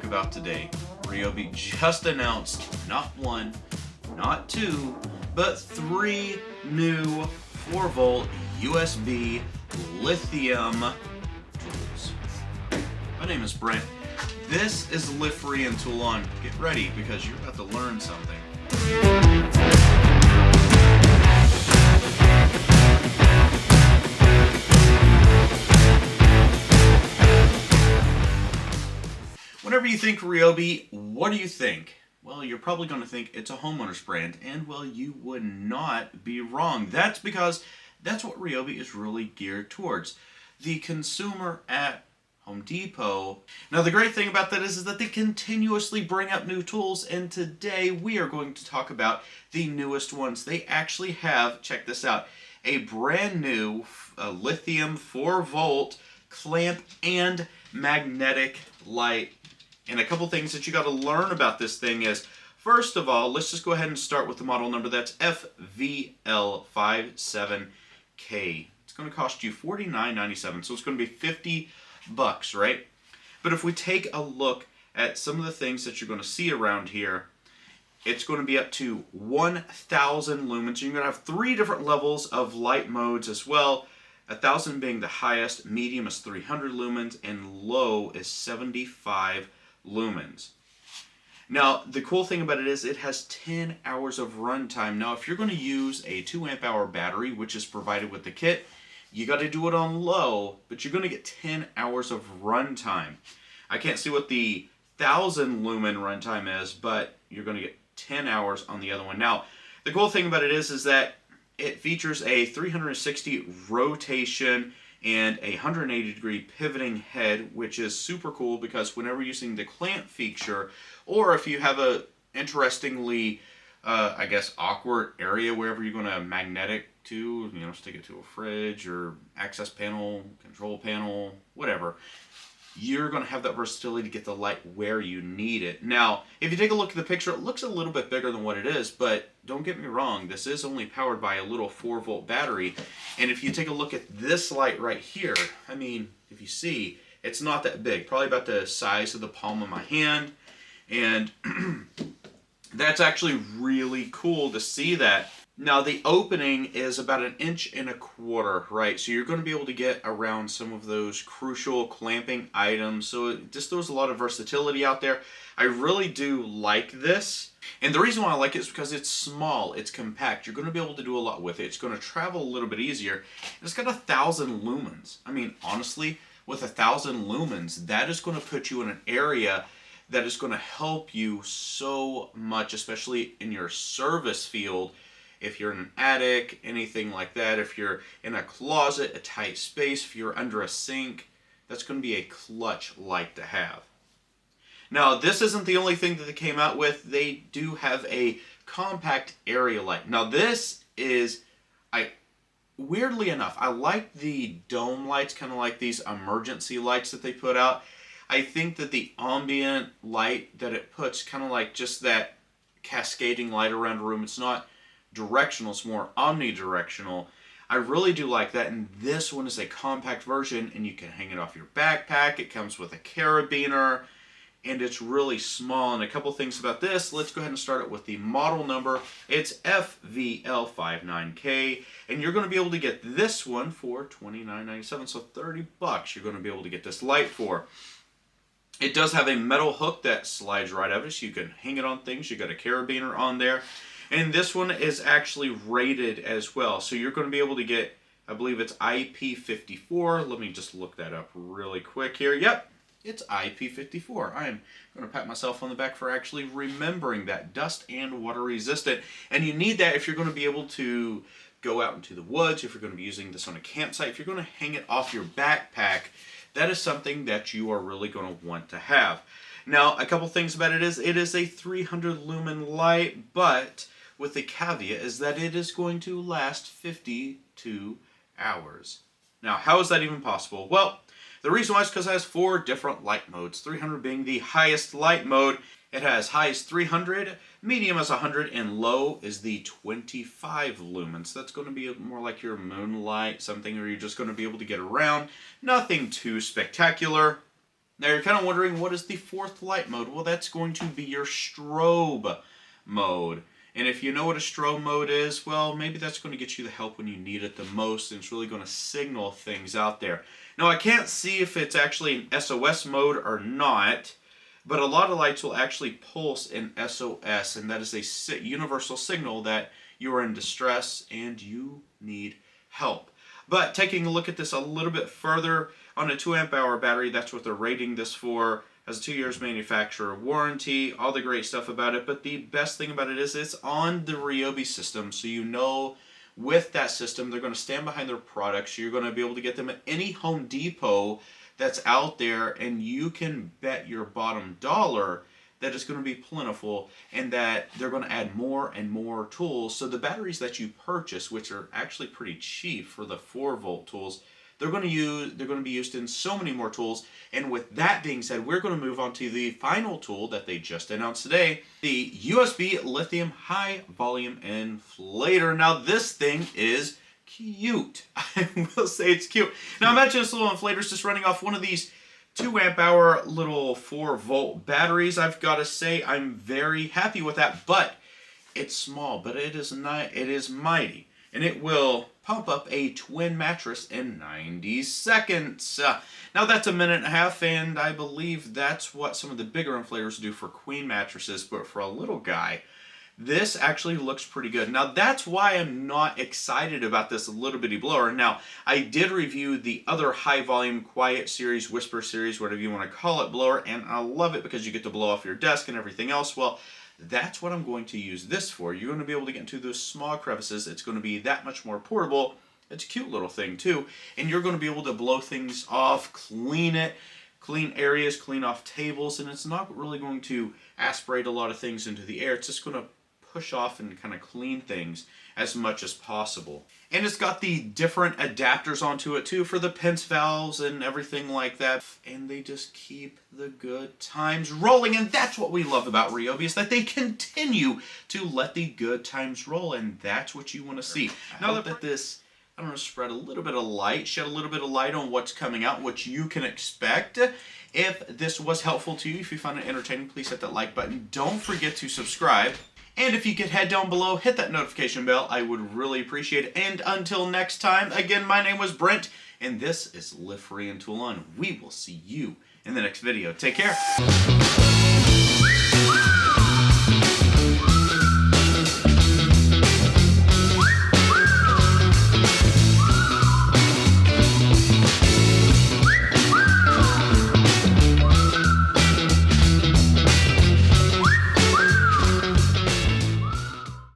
about today. Ryobi just announced not one, not two, but three new 4-volt USB lithium tools. My name is Brent. This is Lift Free and Tool On. Get ready because you're about to learn something. Whenever you think Ryobi, what do you think? Well, you're probably going to think it's a homeowner's brand, and well, you would not be wrong. That's because that's what Ryobi is really geared towards. The consumer at Home Depot. Now, the great thing about that is that they continuously bring up new tools, and today we are going to talk about the newest ones. They actually have, check this out, a brand new lithium 4-volt clamp and magnetic light. And a couple things that you got to learn about this thing is, first of all, let's just go ahead and start with the model number. That's FVL57K. It's going to cost you $49.97, so it's going to be $50, right? But if we take a look at some of the things that you're going to see around here, it's going to be up to 1,000 lumens. You're going to have three different levels of light modes as well. 1,000 being the highest, medium is 300 lumens, and low is 75 lumens. Now, the cool thing about it is it has 10 hours of runtime. Now, if you're going to use a 2 amp hour battery, which is provided with the kit, you got to do it on low, but you're going to get 10 hours of runtime. I can't see what the 1,000 lumen runtime is, but you're going to get 10 hours on the other one. Now, the cool thing about it is that it features a 360 rotation and a 180 degree pivoting head, which is super cool because whenever using the clamp feature, or if you have a interestingly, I guess, awkward area wherever you're going to magnetic to, stick it to a fridge or access panel, control panel, whatever, you're going to have that versatility to get the light where you need it. Now, if you take a look at the picture, it looks a little bit bigger than what it is, but don't get me wrong, this is only powered by a little 4-volt battery. And if you take a look at this light right here, I mean, if you see, it's not that big, probably about the size of the palm of my hand. And that's actually really cool to see that. Now, the opening is about 1.25 inches, right? So you're going to be able to get around some of those crucial clamping items. So it just throws a lot of versatility out there. I really do like this. And the reason why I like it is because it's small, it's compact. You're going to be able to do a lot with it. It's going to travel a little bit easier. It's got 1,000 lumens. I mean, honestly, with 1,000 lumens, that is going to put you in an area that is going to help you so much, especially in your service field. If you're in an attic, anything like that, if you're in a closet, a tight space, if you're under a sink, that's going to be a clutch light to have. Now, this isn't the only thing that they came out with. They do have a compact area light. Now, this is, weirdly enough, I like the dome lights, kind of like these emergency lights that they put out. I think that the ambient light that it puts, kind of like just that cascading light around a room, it's not directional, it's more omnidirectional. I really do like that, and this one is a compact version, and you can hang it off your backpack. It comes with a carabiner, and it's really small. And a couple things about this, let's go ahead and start it with the model number. It's FVL59K, and you're going to be able to get this one for $29.97, so $30 you're going to be able to get this light for. It does have a metal hook that slides right out of it, so you can hang it on things. You got a carabiner on there. And this one is actually rated as well. So you're going to be able to get, I believe it's IP54. Let me just look that up really quick here. Yep, it's IP54. I'm going to pat myself on the back for actually remembering that. Dust and water resistant. And you need that if you're going to be able to go out into the woods, if you're going to be using this on a campsite, if you're going to hang it off your backpack. That is something that you are really going to want to have. Now, a couple things about it is a 300 lumen light, but with the caveat is that it is going to last 52 hours. Now, how is that even possible? Well, the reason why is because it has 4 different light modes, 300 being the highest light mode. It has high is 300, medium is 100, and low is the 25 lumens. That's going to be more like your moonlight, something where you're just going to be able to get around. Nothing too spectacular. Now you're kind of wondering, what is the fourth light mode? Well, that's going to be your strobe mode. And if you know what a strobe mode is, well, maybe that's going to get you the help when you need it the most, and it's really going to signal things out there. Now, I can't see if it's actually in SOS mode or not, but a lot of lights will actually pulse in SOS, and that is a universal signal that you are in distress and you need help. But taking a look at this a little bit further, on a 2 amp hour battery, that's what they're rating this for. Has a 2 years manufacturer warranty, all the great stuff about it. But the best thing about it is it's on the Ryobi system, so you know with that system they're going to stand behind their products. You're going to be able to get them at any Home Depot that's out there, and you can bet your bottom dollar that it's going to be plentiful and that they're going to add more and more tools. So the batteries that you purchase, which are actually pretty cheap for the 4-volt tools, they're going to be used in so many more tools. And with that being said, we're going to move on to the final tool that they just announced today, the USB lithium high volume inflator. Now this thing is cute. I will say it's cute. Now imagine this little inflator's just running off one of these 2 amp hour little 4-volt batteries. I've got to say I'm very happy with that, but it's small, but it is mighty, and it will pump up a twin mattress in 90 seconds. Now that's a minute and a half, and I believe that's what some of the bigger inflators do for queen mattresses, but for a little guy, this actually looks pretty good. Now that's why I'm not excited about this little bitty blower. Now I did review the other high volume quiet series, whisper series, whatever you want to call it, blower, and I love it because you get to blow off your desk and everything else. Well, that's what I'm going to use this for. You're going to be able to get into those small crevices. It's going to be that much more portable. It's a cute little thing too, and you're going to be able to blow things off, clean it, clean areas, clean off tables, and it's not really going to aspirate a lot of things into the air. It's just going to push off and kind of clean things as much as possible. And it's got the different adapters onto it too for the pinch valves and everything like that. And they just keep the good times rolling. And that's what we love about Ryobi, is that they continue to let the good times roll. And that's what you want to see. Now that this, I don't know, shed a little bit of light on what's coming out, what you can expect. If this was helpful to you, if you found it entertaining, please hit that like button. Don't forget to subscribe. And if you could head down below, hit that notification bell, I would really appreciate it. And until next time, again, my name was Brent, and this is Live Free and Tool On. We will see you in the next video. Take care.